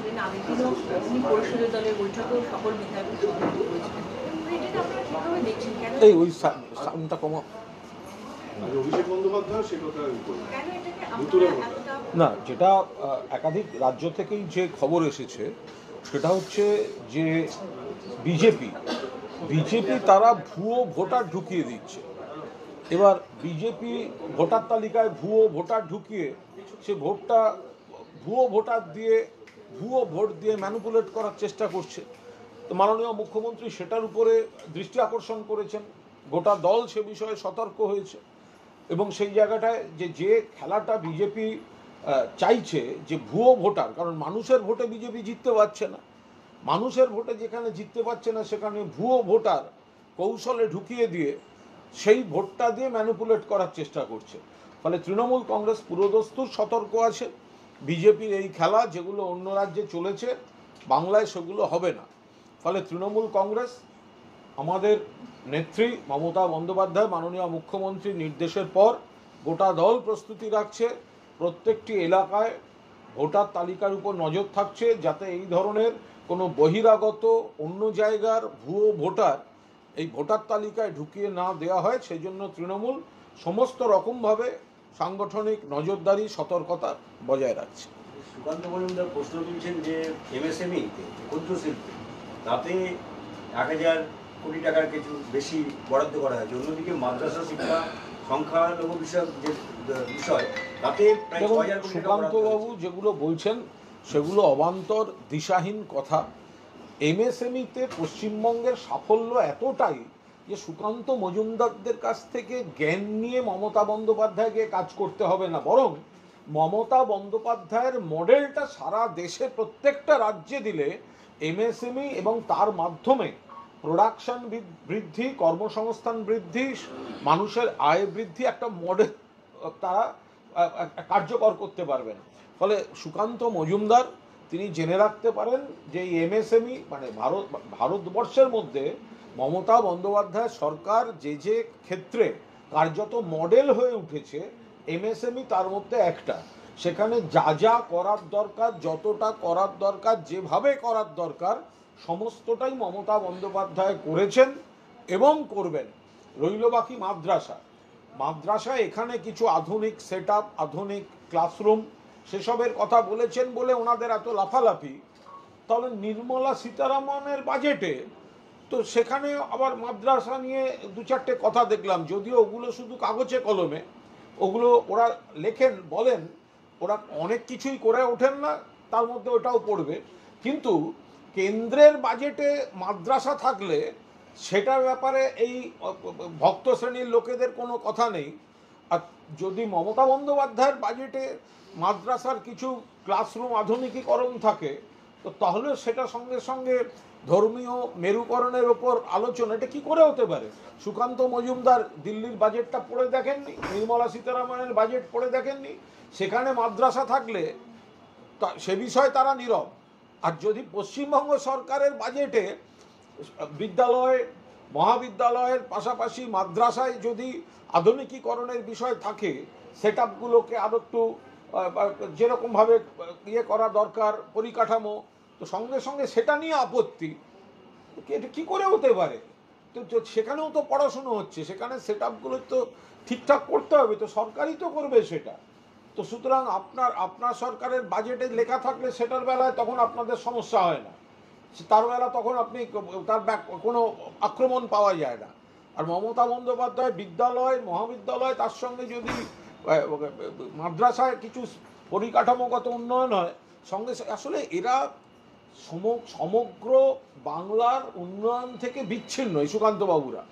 করেছিলেন, আগের দিনও তিনি পরিষদের দলের বৈঠকেও সকল বিধায়ককে সম্বোধন করেছিলেন। এটাকে আপনারা কিভাবে দেখছেন? কেন এই ওই সাউন্ডটা কমা। অভিষেক বন্দ্যোপাধ্যায় সে কথা কেন এটাকে আপনারা এতটা না, যেটা একাধিক রাজ্য থেকেই যে খবর এসেছে সেটা হচ্ছে যে বিজেপি তারা ভুয়ো ভোটার ঢুকিয়ে দিচ্ছে। এবার বিজেপি ভোটার তালিকায় ভুয়ো ভোটার ঢুকিয়ে সে ভোটটা ভুয়ো ভোট দিয়ে ম্যানিপুলেট করার চেষ্টা করছে। তো মাননীয় মুখ্যমন্ত্রী সেটার উপরে দৃষ্টি আকর্ষণ করেছেন, গোটা দল সে বিষয়ে সতর্ক হয়েছে এবং সেই জায়গাটায় যে খেলাটা বিজেপি চাইছে যে ভুয়ো ভোটার, কারণ মানুষের ভোটে বিজেপি জিততে পারছে না, মানুষের ভোটে যেখানে জিততে পারছে না সেখানে ভুয়ো ভোটার কৌশলে ঢুকিয়ে দিয়ে সেই ভোটটা দিয়ে ম্যানিপুলেট করার চেষ্টা করছে। ফলে তৃণমূল কংগ্রেস পুরোদস্তুর সতর্ক আছে। বিজেপির এই খেলা যেগুলো অন্য রাজ্যে চলেছে বাংলায় সেগুলো হবে না। ফলে তৃণমূল কংগ্রেস, আমাদের নেত্রী মমতা বন্দ্যোপাধ্যায় মাননীয় মুখ্যমন্ত্রীর নির্দেশের পর গোটা দল প্রস্তুতি রাখছে। প্রত্যেকটি এলাকায় ভোটার তালিকার উপর নজর থাকছে যাতে এই ধরনের কোনো বহিরাগত অন্য জায়গার ভুয়ো ভোটার এই ভোটার তালিকায় ঢুকিয়ে না দেওয়া হয়। সেই জন্য তৃণমূল সমস্ত রকমভাবে সাংগঠনিক নজরদারি সতর্কতা বজায় রাখছে। সুকান্ত মজুমদার প্রশ্ন তুলছেন যে এমএসএমই ক্ষুদ্র শিল্প তাতে 1000 কোটি টাকার কিছু বেশি বরাদ্দ করা হয়েছে, অন্যদিকে মাদ্রাসা শিক্ষা সংখ্যালঘু বিষয়ক যে বিষয় তাতে প্রায় 6000 কোটি টাকা। সুকান্তবাবু যেগুলো বলছেন সেগুলো অবান্তর দিশাহীন কথা। এমএসএমইতে পশ্চিমবঙ্গের সাফল্য এতটাই যে সুকান্ত মজুমদারদের কাছ থেকে জ্ঞান নিয়ে মমতা বন্দ্যোপাধ্যায়কে কাজ করতে হবে না, বরং মমতা বন্দ্যোপাধ্যায়ের মডেলটা সারা দেশে প্রত্যেকটা রাজ্যে দিলে এমএসএমই এবং তার মাধ্যমে প্রোডাকশন বৃদ্ধি, কর্মসংস্থান বৃদ্ধি, মানুষের আয় বৃদ্ধি একটা মডেল তারা কার্যকর করতে পারবেন। ফলে সুকান্ত মজুমদার তিনি জেনে রাখতে পারেন যে এই এমএসএমই মানে ভারতবর্ষের মধ্যে মমতা বন্দ্যোপাধ্যায় সরকার যে ক্ষেত্রে কার্যত মডেল হয়ে উঠেছে এমএসএমই তার মধ্যে একটা। সেখানে যা করার দরকার, যতটা করার দরকার, যেভাবে করার দরকার সমস্তটাই মমতা বন্দ্যোপাধ্যায় করেছেন এবং করবেন। রইল বাকি মাদ্রাসা এখানে কিছু আধুনিক সেটআপ, আধুনিক ক্লাসরুম সেসবের কথা বলেছেন বলে ওনাদের এত লাফালাফি। তাহলে নির্মলা সীতারামনের বাজেটে তো সেখানে আবার মাদ্রাসা নিয়ে 2-4টে কথা দেখলাম, যদিও ওগুলো শুধু কাগজে কলমে, ওগুলো ওরা লেখেন বলেন, ওরা অনেক কিছুই করে ওঠেন না, তার মধ্যে ওটাও পড়বে। কিন্তু কেন্দ্রের বাজেটে মাদ্রাসা থাকলে সেটার ব্যাপারে এই ভক্ত শ্রেণীর লোকেদের কোনো কথা নেই। আর যদি মমতা বন্দ্যোপাধ্যায়ের বাজেটে মাদ্রাসার কিছু ক্লাসরুম আধুনিকীকরণ থাকে তো তাহলে সেটা সঙ্গে সঙ্গে ধর্মীয় মেরুকরণের ওপর আলোচনা, এটা কি করে হতে পারে? সুকান্ত মজুমদার দিল্লির বাজেটটা পড়ে দেখেননি, নির্মলা সীতারামনের বাজেট পড়ে দেখেননি? সেখানে মাদ্রাসা থাকলে সে বিষয়ে তারা নীরব। আর যদি পশ্চিমবঙ্গ সরকারের বাজেটে বিদ্যালয় মহাবিদ্যালয়ের পাশাপাশি মাদ্রাসায় যদি আধুনিকীকরণের বিষয় থাকে, সেট আপগুলোকে আরও একটু যেরকমভাবে ইয়ে করা দরকার পরিকাঠামো, তো সঙ্গে সঙ্গে সেটা নিয়ে আপত্তি, এটা কী করে হতে পারে? তো সেখানেও তো পড়াশুনো হচ্ছে, সেখানে সেট আপগুলো তো ঠিকঠাক করতে হবে, তো সরকারই তো করবে সেটা। তো সুতরাং আপনার সরকারের বাজেটে লেখা থাকলে সেটার বেলায় তখন আপনাদের সমস্যা হয় না, তার বেলা তখন আপনি তার কোনো আক্রমণ পাওয়া যায় না। আর মমতা বন্দ্যোপাধ্যায় বিদ্যালয় মহাবিদ্যালয় তার সঙ্গে যদি মাদ্রাসায় কিছু পরিকাঠামোগত উন্নয়ন হয় সঙ্গে, আসলে এরা সমগ্র বাংলার উন্নয়ন থেকে বিচ্ছিন্ন এই সুকান্তবাবুরা।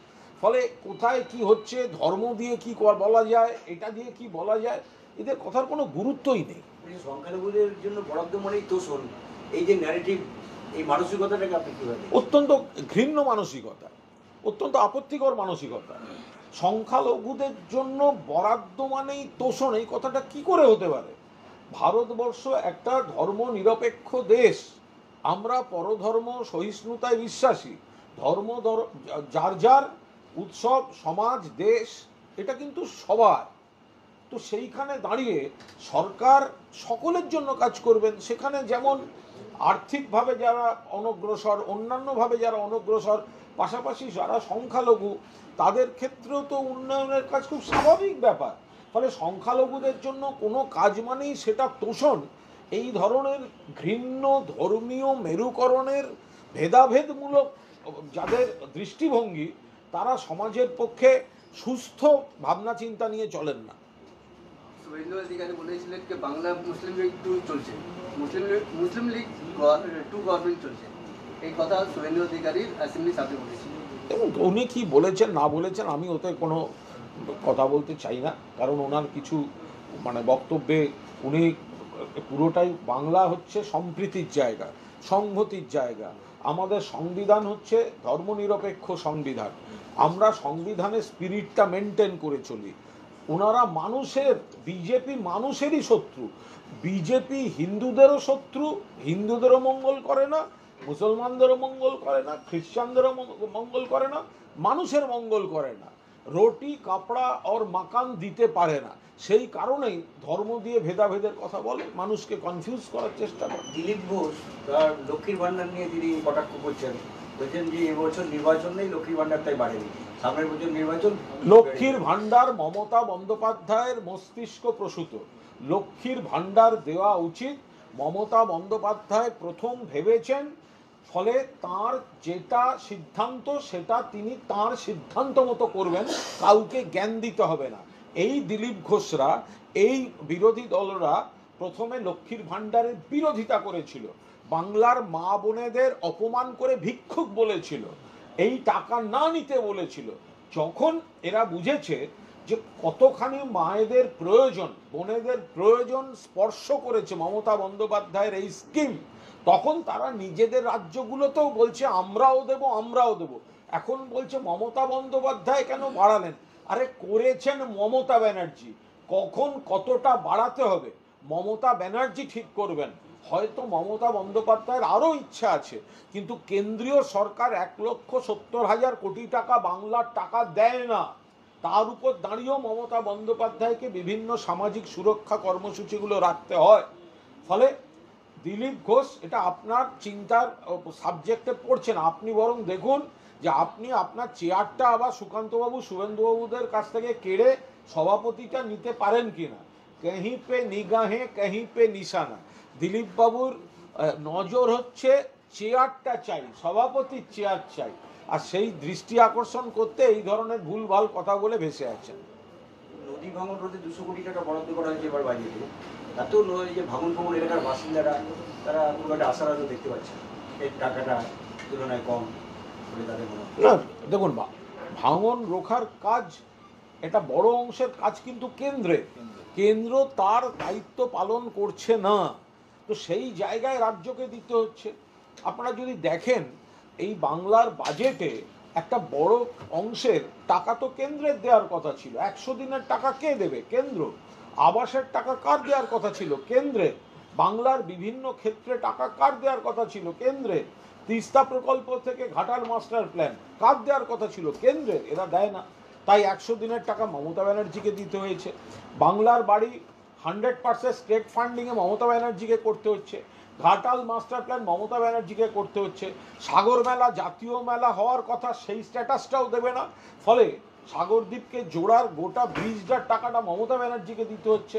ফলে কোথায় কি হচ্ছে, ধর্ম দিয়ে কি বলা যায়, এটা দিয়ে কি বলা যায়, এদের কথার কোনো গুরুত্বই নেই। সংখ্যালঘুদের জন্য বরাদ্দ মানেই তোষণ, এই যে ন্যারেটিভ, এই মানসিকতাটাকে আপনি কিভাবে? অত্যন্ত ঘৃণ্য মানসিকতা, অত্যন্ত আপত্তিকর মানসিকতা। সংখ্যালঘুদের জন্য বরাদ্দ মানেই তোষণ, এই কথাটা কি করে হতে পারে? ভারতবর্ষ একটা ধর্ম নিরপেক্ষ দেশ, আমরা পরধর্ম সহিষ্ণুতায় বিশ্বাসী, ধর্ম যার উৎসব, সমাজ, দেশ, এটা কিন্তু সবার। তো সেইখানে দাঁড়িয়ে সরকার সকলের জন্য কাজ করবেন। সেখানে যেমন আর্থিকভাবে যারা অনগ্রসর, অন্যান্যভাবে যারা অনগ্রসর, পাশাপাশি যারা সংখ্যালঘু, তাদের ক্ষেত্রেও তো উন্নয়নের কাজ খুব স্বাভাবিক ব্যাপার। ফলে সংখ্যালঘুদের জন্য কোনো কাজ মানেই সেটা তোষণ, এই ধরনের ঘৃণ্য ধর্মীয় মেরুকরণের ভেদাভেদমূলক যাদের দৃষ্টিভঙ্গি, তারা সমাজের পক্ষে সুস্থ ভাবনা চিন্তা নিয়ে চলেন না। শুভেন্দু অধিকারী বলেছিলেন যে বাংলা মুসলিম লীগ 2 চলছে, মুসলিম লীগ 2 গভর্নমেন্ট চলছে, এই কথা শুভেন্দু অধিকারী অ্যাসেম্বলি সাথে বলেছিলেন। এবং উনি কি বলেছেন না বলেছেন আমি ওতে কোনো কথা বলতে চাই না, কারণ ওনার কিছু বক্তব্যে উনি পুরোটাই, বাংলা হচ্ছে সম্প্রীতির জায়গা, সংহতির জায়গা, আমাদের সংবিধান হচ্ছে ধর্মনিরপেক্ষ সংবিধান, আমরা সংবিধানের স্পিরিটটা মেনটেন করে চলি। ওনারা মানুষের, বিজেপি মানুষেরই শত্রু, বিজেপি হিন্দুদেরও শত্রু, হিন্দুদেরও মঙ্গল করে না, মুসলমানদেরও মঙ্গল করে না, খ্রিস্টানদেরও মঙ্গল করে না, মানুষের মঙ্গল করে না, রুটি কাপড়া আর মাকান দিতে পারে না। সেই কারণেই ধর্ম দিয়ে ভেদাভেদের কথা বলে, মানুষকে কনফিউজ করার চেষ্টা করে। দিলীপ ঘোষ তার লক্ষ্মীর ভান্ডার নিয়ে তিনি কটাক্ষ করছেন, বলছেন যে এবছর নির্বাচন নেই, লক্ষ্মীর ভান্ডার তাই বাড়েনি, সামনের বছর নির্বাচন। লক্ষ্মীর ভান্ডার মমতা বন্দ্যোপাধ্যায়ের মস্তিষ্ক প্রসূত, লক্ষ্মীর ভান্ডার দেওয়া উচিত। মমতা বন্দ্যোপাধ্যায় প্রথম ভেবেছেন, ফলে তার যেটা সিদ্ধান্ত সেটা তিনি তার সিদ্ধান্ত মতো করবেন, কাউকে জ্ঞান দিতে হবে না। এই দিলীপ ঘোষরা, এই বিরোধী দলরা প্রথমে লক্ষ্মীর ভান্ডারের বিরোধিতা করেছিল, বাংলার মা বোনেদের অপমান করে ভিক্ষুক বলেছিল, এই টাকা না নিতে বলেছিল। যখন এরা বুঝেছে যে কতখানি মায়েদের প্রয়োজন, বোনেদের প্রয়োজন স্পর্শ করেছে মমতা বন্দ্যোপাধ্যায়ের এই স্কিম, তখন তারা নিজেদের রাজ্যগুলোতেও বলছে আমরাও দেব, আমরাও দেব। এখন বলছে মমতা বন্দ্যোপাধ্যায় কেন বাড়ালেন? আরে করেছেন মমতা ব্যানার্জি, কখন কতটা বাড়াতে হবে মমতা ব্যানার্জি ঠিক করবেন। হয়তো মমতা বন্দ্যোপাধ্যায়ের আরও ইচ্ছা আছে, কিন্তু কেন্দ্রীয় সরকার 1,70,000 কোটি টাকা বাংলার টাকা দেয় না। তার উপর দাঁড়িয়েও মমতা বন্দ্যোপাধ্যায়কে বিভিন্ন সামাজিক সুরক্ষা কর্মসূচিগুলো রাখতে হয়। ফলে দিলীপ ঘোষ, এটা আপনার চিন্তার সাবজেক্টে পড়ছে না। আপনি বরং দেখুন যে আপনি আপনার চেয়ারটা আবার সুকান্তবাবু, শুভেন্দুবাবুদের কাছ থেকে কেড়ে সভাপতিটা নিতে পারেন কিনা। কहीं पे নিগাহে कहीं पे নিশানা। দিলীপ বাবুর নজর হচ্ছে চেয়ারটা চাই, সভাপতির চেয়ার চাই, আর সেই দৃষ্টি আকর্ষণ করতে এই ধরনের ভুলভাল কথা বলে ভেসে আছেন। নদী ভাঙন রোধে 200 কোটি টাকা বরাদ্দ করা হয়েছে এবার বাজেটে। এত নয় যে ভাঙন ভাঙন এলাকার বাসিন্দারা, তারা কোনো একটা আশার আলো দেখতে পাচ্ছে, এই টাকাটা তুলনায় কম বলে তাদের মনে হয়। না দেখুন, ভাঙন রোখার কাজ এটা বড় অংশের কাজ কিন্তু কেন্দ্র তার দায়িত্ব পালন করছে না, তো সেই জায়গায় রাজ্যকে দিতে হচ্ছে। আপনারা যদি দেখেন এই বাংলার বাজেটে একটা বড় অংশের টাকা তো কেন্দ্রের দেওয়ার কথা ছিল। 100 দিনের টাকা কে দেবে? কেন্দ্র। আবাসের টাকা কার দেওয়ার কথা ছিল? কেন্দ্রের। বাংলার বিভিন্ন ক্ষেত্রে টাকা কার দেওয়ার কথা ছিল? কেন্দ্রের। তিস্তা প্রকল্প থেকে ঘাটাল মাস্টার প্ল্যান কার দেওয়ার কথা ছিল? কেন্দ্রের। এরা দেয় না, তাই 100 দিনের টাকা মমতা ব্যানার্জিকে দিতে হয়েছে। বাংলার বাড়ি 100% স্টেট ফান্ডিংয়ে মমতা ব্যানার্জিকে করতে হচ্ছে। ঘাটাল মাস্টার প্ল্যান মমতা ব্যানার্জিকে করতে হচ্ছে। সাগর মেলা জাতীয় মেলা হওয়ার কথা, সেই স্ট্যাটাসটাও দেবে না। ফলে সাগরদ্বীপকে জোড়ার গোটা ব্রিজটার টাকাটা মমতা ব্যানার্জিকে দিতে হচ্ছে।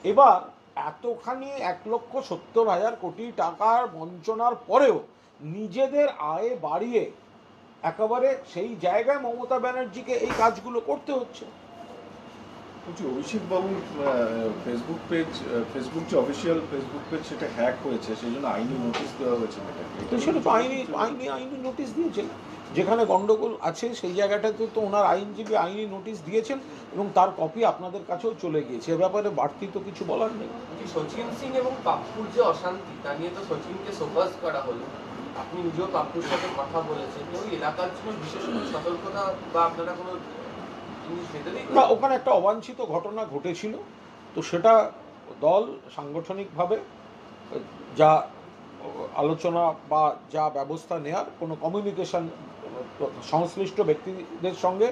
এবার এতখানি 1,70,000 কোটি টাকার বঞ্চনার পরেও নিজেদের আয় বাড়িয়ে একেবারে সেই জায়গায় মমতা ব্যানার্জিকে এই কাজগুলো করতে হচ্ছে। বলছি অভিষেক বাবুর ফেসবুক যে অফিসিয়াল ফেসবুক পেজ, সেটা হ্যাক হয়েছে, সেই জন্য আইনি নোটিশ দেওয়া হয়েছে। তো সেটা তো আইনি নোটিশ দিয়েছেন, যেখানে গন্ডগোল আছে সেই জায়গাটাতে তো ওনার আইনজীবী আইনি নোটিশ দিয়েছেন এবং তার কপি আপনাদের কাছেও চলে গিয়েছে। এ ব্যাপারে বাড়তি তো কিছু বলার নেই। সচিন সিং এবং পাপ্পুর যে অশান্তি, তা নিয়ে তো সচিনকে সোকাস করা হলো, আপনি নিজেও পাপ্পুর সাথে কথা বলেছেন, ওই এলাকার জন্য বিশেষ কোনো সতর্কতা বা আপনারা কোনো জিনিস ভেবে না, ওখানে একটা অবাঞ্ছিত ঘটনা ঘটেছিল, তো সেটা দল সাংগঠনিকভাবে যা আলোচনা বা যা ব্যবস্থা নেয়ার, কোনো কমিউনিকেশন সংশ্লিষ্ট ব্যক্তিদের সঙ্গে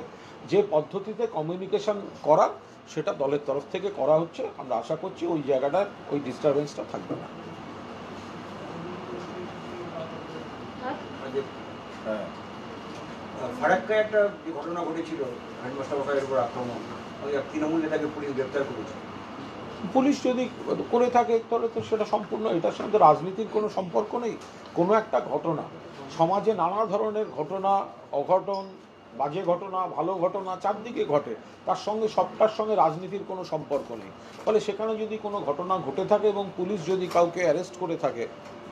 যে পদ্ধতিতে কমিউনিকেশন করার, সেটা দলের তরফ থেকে করা হচ্ছে। আমরা আশা করছি ওই জায়গাটার ওই ডিস্টারবেন্সটা থাকবে না। আপনাদের হ্যাঁ ফারাক্কায় একটা যে ঘটনা ঘটেছিল হেডমাস্টার মশাইয়ের উপর আক্রমণ, ওই এক তৃণমূল নেতাকে পুলিশ গ্রেপ্তার করেছে। পুলিশ যদি করে থাকে তাহলে তো সেটা সম্পূর্ণ, এটার সঙ্গে রাজনীতির কোনো সম্পর্ক নেই। কোনো একটা ঘটনা, সমাজে নানা ধরনের ঘটনা, অঘটন, বাজে ঘটনা, ভালো ঘটনা চারদিকে ঘটে, তার সঙ্গে সবটার সঙ্গে রাজনীতির কোনো সম্পর্ক নেই। ফলে সেখানে যদি কোনো ঘটনা ঘটে থাকে এবং পুলিশ যদি কাউকে অ্যারেস্ট করে থাকে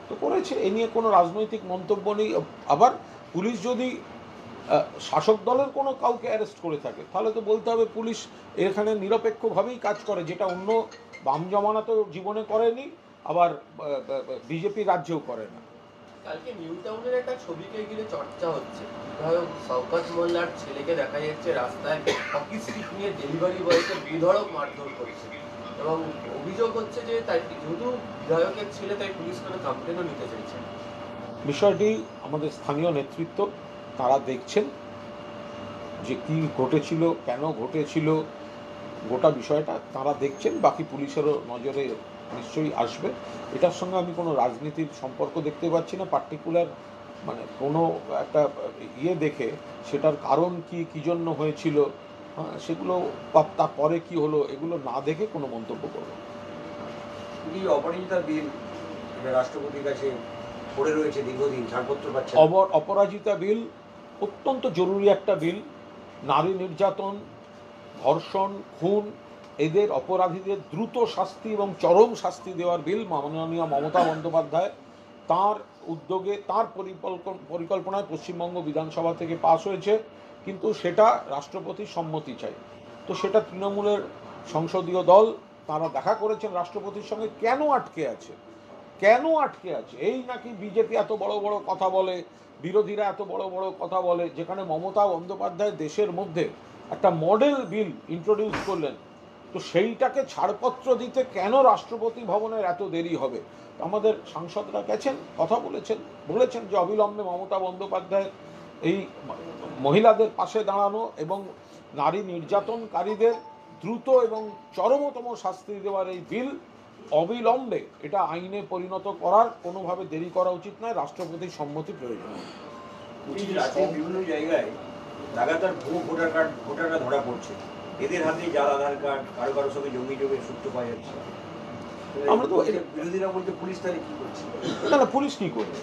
তো করেছে, এ নিয়ে কোনো রাজনৈতিক মন্তব্য নেই। আবার পুলিশ যদি শাসক দলের কোনো কাউকে অ্যারেস্ট করে থাকে তাহলে তো বলতে হবে পুলিশ এখানে নিরপেক্ষভাবেই কাজ করে, যেটা অন্য বাম জমানাতেও জীবনে করেনি, আবার বিজেপি রাজ্যেও করে না। কালকে নিউ টাউনের একটা ছবিকে ঘিরে চর্চা হচ্ছে, বিধায়ক শওকত মোল্লার ছেলেকে দেখা যাচ্ছে রাস্তায় হকি স্টিক নিয়ে ডেলিভারি বয়কে বেধড়ক মারধর করছে, এবং অভিযোগ হচ্ছে যে তাই যেহেতু বিধায়কের ছেলে তাই পুলিশ কোনো কমপ্লেনও নিতে চাইছে। বিষয়টি আমাদের স্থানীয় নেতৃত্ব তারা দেখছেন যে কি ঘটেছিল, কেন ঘটেছিল, গোটা বিষয়টা তারা দেখছেন। বাকি পুলিশেরও নজরে নিশ্চয়ই আসবে। এটার সঙ্গে আমি কোনো রাজনীতির সম্পর্ক দেখতে পাচ্ছি না। পার্টিকুলার মানে কোনো একটা দেখে সেটার কারণ কি, কী জন্য হয়েছিল, সেগুলো তারপরে কি হলো, এগুলো না দেখে কোনো মন্তব্য করবো। এই অপরাজিতা বিল এটা রাষ্ট্রপতির কাছে পড়ে রয়েছে দীর্ঘদিন, ছাড়পত্র পাচ্ছে। অপরাজিতা বিল অত্যন্ত জরুরি একটা বিল। নারী নির্যাতন, ধর্ষণ, খুন, এদের অপরাধীদের দ্রুত শাস্তি এবং চরম শাস্তি দেওয়ার বিল মাননীয় মমতা বন্দ্যোপাধ্যায় তার উদ্যোগে, তার পরিকল্পনায় পশ্চিমবঙ্গ বিধানসভা থেকে পাস হয়েছে, কিন্তু সেটা রাষ্ট্রপতির সম্মতি চাই। তো সেটা তৃণমূলের সংসদীয় দল তারা দেখা করেছেন রাষ্ট্রপতির সঙ্গে। কেন আটকে আছে, কেন আটকে আছে? এই নাকি বিজেপি এত বড় বড় কথা বলে, বিরোধীরা এত বড় বড় কথা বলে, যেখানে মমতা বন্দ্যোপাধ্যায় দেশের মধ্যে একটা মডেল বিল ইন্ট্রোডিউস করলেন, তো সেইটাকে ছাড়পত্র দিতে কেন রাষ্ট্রপতি ভবনের এত দেরি হবে? আমাদের সাংসদরা গেছেন, কথা বলেছেন যে অবিলম্বে মমতা বন্দ্যোপাধ্যায় এই মহিলাদের পাশে দাঁড়ানো এবং নারী নির্যাতনকারীদের দ্রুত এবং চরমতম শাস্তি দেওয়ার এই বিল অবিলম্বে এটা আইনে পরিণত করার কোনোভাবে দেরি করা উচিত নয়, রাষ্ট্রপতির সম্মতি প্রয়োজন। রাজ্যের বিভিন্ন জায়গায় লাগাতার ভুয়ো ভোটাররা ধরা পড়ছে, এদের হাতে যার আধার কার্ড, কারো কারো সঙ্গে জমি সূত্র পাওয়া যাচ্ছে। আমরা তো বিরোধীরা বলতে পুলিশ তাহলে কি করছে? না, পুলিশ কি করবে?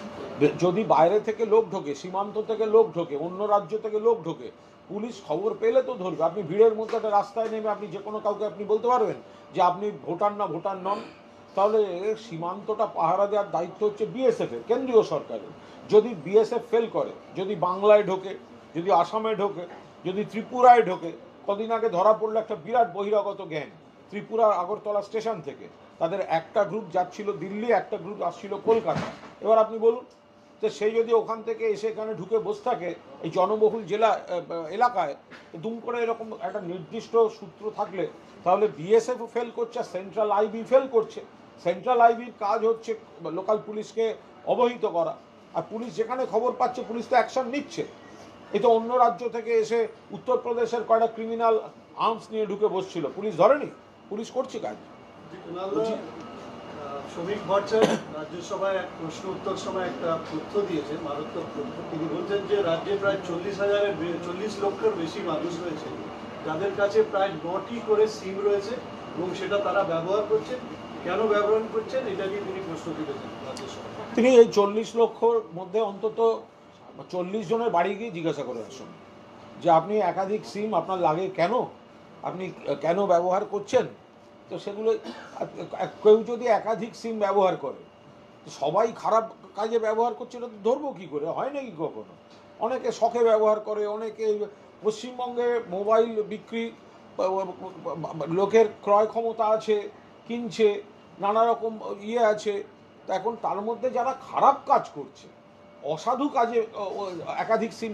যদি বাইরে থেকে লোক ঢোকে, সীমান্ত থেকে লোক ঢোকে, অন্য রাজ্য থেকে লোক ঢোকে, পুলিশ খবর পেলে তো ধরবে। আপনি ভিড়ের মধ্যে একটা রাস্তায় নেমে আপনি যে কোনো কাউকে আপনি বলতে পারবেন যে আপনি ভোটার না ভোটার নন? তাহলে সীমান্তটা পাহারা দেওয়ার দায়িত্ব হচ্ছে বিএসএফের, কেন্দ্রীয় সরকারের। যদি বিএসএফ ফেল করে, যদি বাংলায় ঢোকে, যদি আসামে ঢোকে, যদি ত্রিপুরায় ঢোকে, কদিন আগে ধরা পড়লো একটা বিরাট বহিরাগত গ্যাং ত্রিপুরার আগরতলা স্টেশন থেকে, তাদের একটা গ্রুপ যাচ্ছিল দিল্লি, একটা গ্রুপ আসছিল কলকাতা। এবার আপনি বলুন যে সেই যদি ওখান থেকে এসে এখানে ঢুকে বসে থাকে এই জনবহুল এলাকায়, দুম করে এরকম একটা নির্দিষ্ট সূত্র থাকলে, তাহলে বিএসএফও ফেল করছে, সেন্ট্রাল আইবি ফেল করছে। সেন্ট্রাল আইবির কাজ হচ্ছে লোকাল পুলিশকে অবহিত করা, আর পুলিশ যেখানে খবর পাচ্ছে পুলিশ তো অ্যাকশন নিচ্ছে। এ তো অন্য রাজ্য থেকে এসে উত্তরপ্রদেশের কয়টা ক্রিমিনাল আর্মস নিয়ে ঢুকে বসছিল, পুলিশ ধরেনি, পুলিশ করছে কাজ। শ্রমিক ভট্টাচার্য রাজ্যসভায় এক প্রশ্ন উত্তর সময় একটা তথ্য দিয়েছেন, মারাত্মক তথ্য। তিনি বলছেন যে রাজ্যে প্রায় 40 লক্ষের বেশি মানুষ রয়েছে যাদের কাছে প্রায় 9টি করে সিম রয়েছে এবং সেটা তারা ব্যবহার করছেন। কেন ব্যবহার করছেন এটা নিয়ে তিনি প্রশ্ন তুলেছেন রাজ্যসভায়। তিনি এই 40 লক্ষর মধ্যে অন্তত 40 জনের বাড়ি গিয়ে জিজ্ঞাসা করে আসুন যে আপনি একাধিক সিম আপনার লাগে কেন, আপনি কেন ব্যবহার করছেন। তো সেগুলো কেউ যদি একাধিক সিম ব্যবহার করে, সবাই খারাপ কাজে ব্যবহার করছে, এটা তো ধরবো কী করে? হয় নাকি কখনো? অনেকে শখে ব্যবহার করে, অনেকে পশ্চিমবঙ্গে মোবাইল বিক্রি, লোকের ক্রয় ক্ষমতা আছে, কিনছে, নানা রকম আছে। তো এখন তার মধ্যে যারা খারাপ কাজ করছে, অসাধু কাজে একাধিক সিম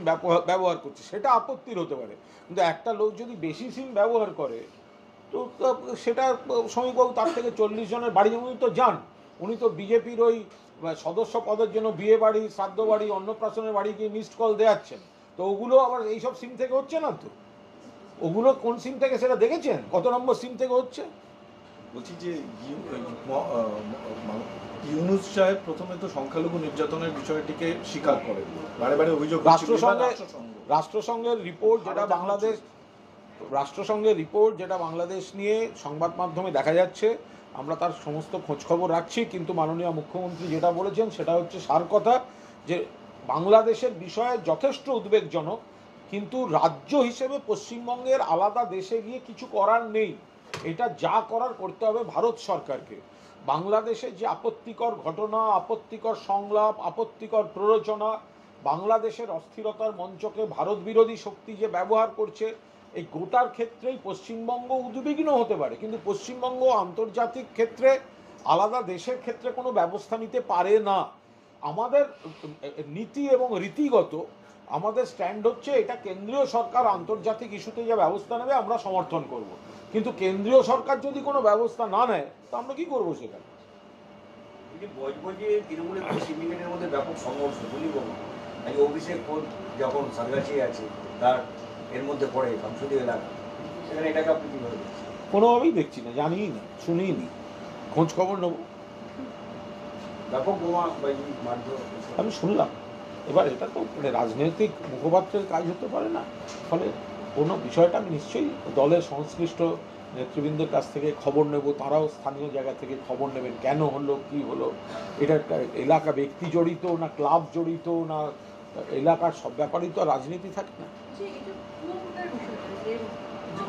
ব্যবহার করছে, সেটা আপত্তির হতে পারে। কিন্তু একটা লোক যদি বেশি সিম ব্যবহার করে, তো সেটা শ্রমিকবাবু তার থেকে 40 জনের বাড়ি, উনি তো যান, উনি তো বিজেপির ওই সদস্য পদের জন্য বিয়ে বাড়ি, শ্রাদ্ধ বাড়ি, অন্নপ্রাশনের বাড়ি গিয়ে মিসড কল দেওয়াচ্ছেন। তো ওগুলো আবার এইসব সিম থেকে হচ্ছে না, তো ওগুলো কোন সিম থেকে সেটা দেখেছেন? কত নম্বর সিম থেকে হচ্ছে? বলছি যে ইউনূস সাহেব প্রথমে তো সংখ্যালঘু নির্যাতনের বিষয়টিকে স্বীকার করেন, বারে বারে অভিযোগ করছেন, রাষ্ট্রসংঘের রিপোর্ট যেটা বাংলাদেশ নিয়ে সংবাদ মাধ্যমে দেখা যাচ্ছে, আমরা তার সমস্ত খোঁজখবর রাখছি, কিন্তু মাননীয় মুখ্যমন্ত্রী যেটা বলেছেন সেটা হচ্ছে সার কথা, যে বাংলাদেশের বিষয়ে যথেষ্ট উদ্বেগজনক, কিন্তু রাজ্য হিসেবে পশ্চিমবঙ্গের আলাদা দেশে গিয়ে কিছু করার নেই, এটা যা করার করতে হবে ভারত সরকারকে। বাংলাদেশে যে আপত্তিকর ঘটনা, আপত্তিকর সংলাপ, আপত্তিকর প্ররোচনা, বাংলাদেশের অস্থিরতার মঞ্চকে ভারত বিরোধী শক্তি যে ব্যবহার করছে, এই গোটার ক্ষেত্রেই পশ্চিমবঙ্গ উদ্বিগ্ন হতে পারে, কিন্তু পশ্চিমবঙ্গ আন্তর্জাতিক ক্ষেত্রে আলাদা দেশের ক্ষেত্রে কোনো ব্যবস্থা নিতে পারে না। আমাদের নীতি এবং রীতিগত আমাদের স্ট্যান্ড হচ্ছে এটা কেন্দ্রীয় সরকার আন্তর্জাতিক ইস্যুতে যে ব্যবস্থা নেবে আমরা সমর্থন করব, কিন্তু কেন্দ্রীয় সরকার যদি কোনো ব্যবস্থা না নেয় তো আমরা কি করবো সেখানে? বজবজে তৃণমূলের সিন্ডিকেটের মধ্যে ব্যাপক সংঘর্ষ বলিব। আজ অভিষেক কোর্ট যখন সারগাছি আছে তার এর মধ্যে পড়ে সংসদীয় এলাকা, সেখানে এটাকে আপনি কীভাবে দেখছেন? কোনোভাবেই দেখছি না, জানিই না, শুনিই নি, খোঁজ খবর নেব। ব্যাপক বোমা বাজি মারধর আমি শুনলাম, এবার এটা তো মানে রাজনৈতিক মুখপাত্রের কাজ হতে পারে না, ফলে কোনো বিষয়টা আমি নিশ্চয়ই দলের সংশ্লিষ্ট নেতৃবৃন্দের কাছ থেকে খবর নেব, তারাও স্থানীয় জায়গা থেকে খবর নেবেন কেন হলো, কি হলো, এটা একটা এলাকা ব্যক্তি জড়িত না ক্লাব জড়িত না এলাকার সব ব্যাপারেই তো রাজনীতি থাকে না। যে এটা পুরোটার বিষয়টা যে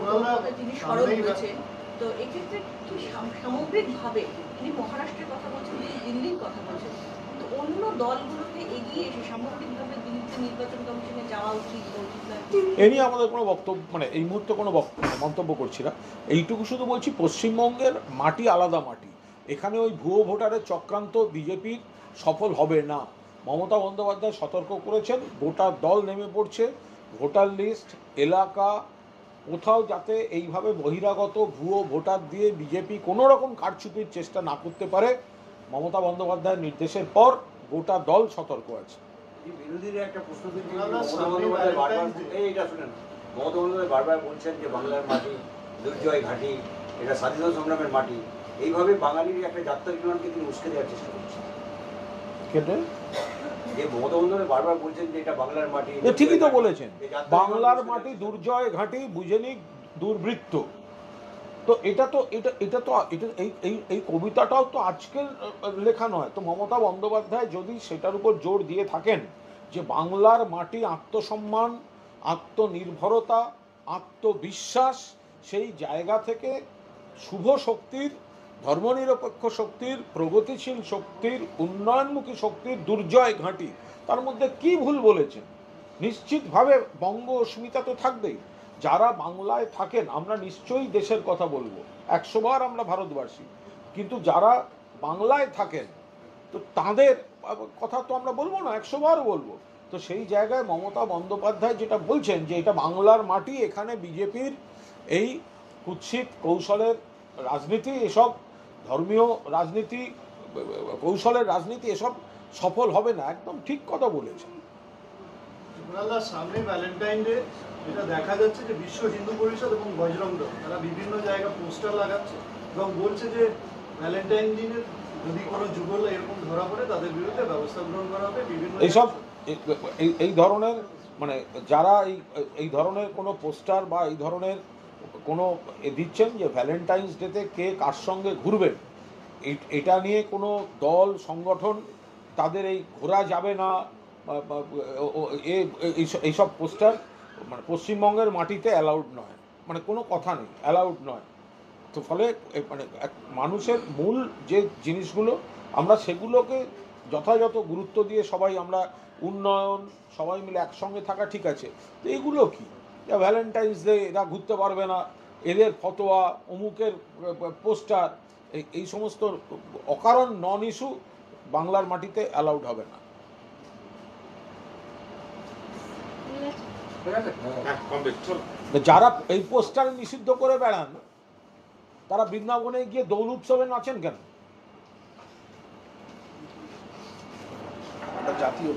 বাংলা যিনি সরব হয়েছেন, তো এক্ষেত্রে কি সামগ্রিকভাবে তিনি মহারাষ্ট্রের কথা বলছেন, তিনি দিল্লির কথা বলছেন, তো অন্য দলগুলোকে এগিয়ে এসে সামগ্রিকভাবে দিল্লিতে নির্বাচন কমিশনে যাওয়া উচিত না? এ নিয়ে আমাদের কোনো বক্তব্য মানে এই মুহূর্তে কোনো মন্তব্য করছি না। এইটুকু শুধু বলছি, পশ্চিমবঙ্গের মাটি আলাদা মাটি, এখানে ওই ভুয়ো ভোটারের চক্রান্ত বিজেপির সফল হবে না। মমতা বন্দ্যোপাধ্যায় সতর্ক করেছেন, গোটা দল নেমে পড়ছে, ভোটার লিস্ট এলাকা কোথাও যাতে এইভাবে বহিরাগত ভুয়ো ভোটার দিয়ে বিজেপি কোনো রকম কারচুপির চেষ্টা না করতে পারে। মমতা বন্দ্যোপাধ্যায়ের নির্দেশের পর গোটা দল সতর্ক আছে। বিরোধীরা একটা প্রশ্ন তুলছে, মমতা বন্দ্যোপাধ্যায় বারবার বলছেন যে বাংলার মাটি দুর্জয় ঘাঁটি, এটা স্বাধীনতা সংগ্রামের মাটি, এইভাবে বাঙালির একটা যাত্রার বিমানকে তিনি উস্কে দেওয়ার চেষ্টা করছেন। কেটে যে মমতা বন্দ্যোপাধ্যায় বারবার বলছেন যে এটা বাংলার মাটি, ঠিকই তো বলেছেন, বাংলার মাটি দুর্জয় ঘাঁটি বুঝেনি দুর্বৃত্ত। তো এটা এই কবিতাটাও তো আজকের লেখা নয়। তো মমতা বন্দ্যোপাধ্যায় যদি সেটার উপর জোর দিয়ে থাকেন যে বাংলার মাটি আত্মসম্মান, আত্মনির্ভরতা, আত্মবিশ্বাস, সেই জায়গা থেকে শুভ শক্তির, ধর্মনিরপেক্ষ শক্তির, প্রগতিশীল শক্তির, উন্নয়নমুখী শক্তির দুর্জয় ঘাঁটি, তার মধ্যে কি ভুল বলেছেন? নিশ্চিতভাবে বঙ্গ অস্মিতা তো থাকবেই। যারা বাংলায় থাকেন আমরা নিশ্চয়ই দেশের কথা বলবো, 100 বার আমরা ভারতবাসী, কিন্তু যারা বাংলায় থাকেন তো তাদের কথা তো আমরা বলবো না, 100 বার বলবো। তো সেই জায়গায় মমতা বন্দ্যোপাধ্যায় যেটা বলছেন যে এটা বাংলার মাটি, এখানে বিজেপির এই কুৎসিত কৌশলের রাজনীতি, এসব ধর্মীয় রাজনীতি, কৌশলের রাজনীতি, এসব সফল হবে না, একদম ঠিক কথা বলেছেন। সামনে ভ্যালেন্টাইন ডে, যেটা দেখা যাচ্ছে যে বিশ্ব হিন্দু পরিষদ এবং বজরং দল তারা বিভিন্ন জায়গায় পোস্টার লাগাচ্ছে এবং বলছে যে ভ্যালেন্টাইন দিনের যদি কোনো যুগল এরকম ধরা পড়ে তাদের বিরুদ্ধে ব্যবস্থা গ্রহণ করা হবে। বিভিন্ন এইসব এই ধরনের মানে যারা এই ধরনের কোনো পোস্টার বা এই ধরনের কোনো দিচ্ছেন যে ভ্যালেন্টাইন্স ডেতে কে কার সঙ্গে ঘুরবেন, এটা নিয়ে কোনো দল সংগঠন তাদের এই ঘোরা যাবে না, এইসব পোস্টার মানে পশ্চিমবঙ্গের মাটিতে অ্যালাউড নয়, মানে কোনো কথা নেই, অ্যালাউড নয়। তো ফলে মানে মানুষের মূল যে জিনিসগুলো আমরা সেগুলোকে যথাযথ গুরুত্ব দিয়ে সবাই আমরা উন্নয়ন, সবাই মিলে একসঙ্গে থাকা, ঠিক আছে, তো এগুলো কি ভ্যালেন্টাইন্স ডে এরা ঘুরতে পারবে না, এদের ফতোয়া, অমুকের পোস্টার, এই সমস্ত অকারণ নন ইস্যু বাংলার মাটিতে অ্যালাউড হবে না। যারা এই পোস্টার নিষিদ্ধ করে বেড়ান তারা বৃন্দাবনে গিয়ে দোল উৎসবে নাচেন কেন? জাতীয়